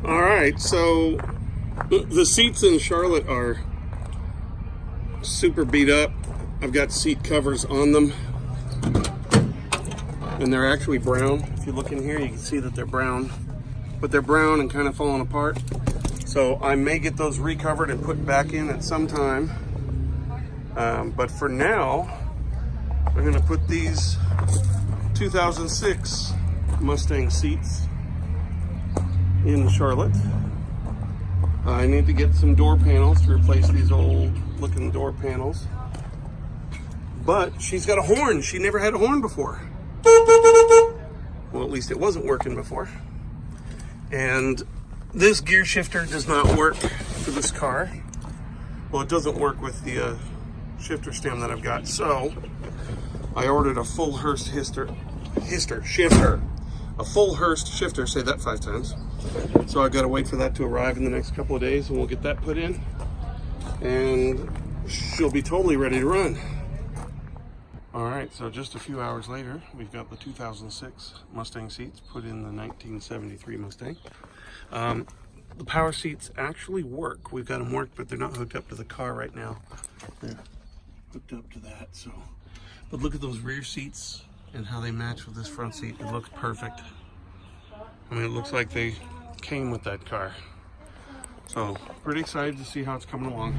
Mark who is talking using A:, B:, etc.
A: Alright, so the seats in Charlotte are super beat up. I've got seat covers on them, and they're actually brown. If you look in here, you can see that they're brown, but they're brown and kind of falling apart. So I may get those recovered and put back in at some time. But for now, I'm going to put these 2006 Mustang seats in Charlotte. I need to get some door panels to replace these old looking door panels. But she's got a horn. She never had a horn before. Well, at least it wasn't working before. And this gear shifter does not work for this car. Well, it doesn't work with the shifter stem that I've got. So I ordered a full Hurst shifter. A full Hurst shifter, say that 5 times. So I've got to wait for that to arrive in the next couple of days, and we'll get that put in, and she'll be totally ready to run. All right, so just a few hours later, we've got the 2006 Mustang seats put in the 1973 Mustang. The power seats actually work. We've got them worked, but they're not hooked up to the car right now. They're hooked up to that, so. But look at those rear seats and how they match with this front seat. It looks perfect. I mean, it looks like they came with that car. So, pretty excited to see how it's coming along.